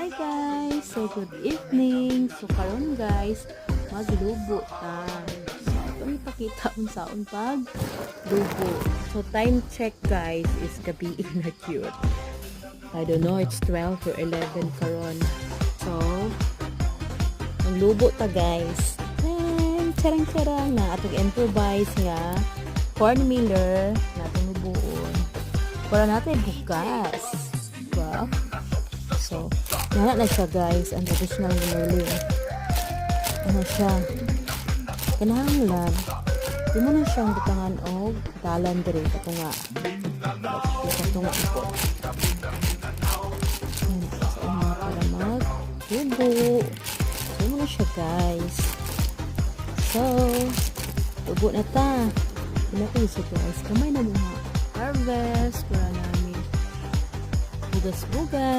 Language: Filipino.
Hi guys! So good evening! So karon guys, maglubo ta. So itong ipakita unsaon pag lubo. So time check guys is gabi na cute. I don't know, it's 12 or 11 karon. So maglubo ta guys. And charang-charang na atong improvise nga cornmeal na atong lubuon. Para natin bukas. Diba? So, nana na siya guys, ang traditional ginuling. Ano siya? Kanahanglan. Di mo na siyang butangan og dalan diri kato nga. Kato nga ito. So, mga para mag-tubo. So, mo na siya guys. So, tubo na ta. Ina ko isa guys. Kamay na mga harvest para namin. Bugas-bugas.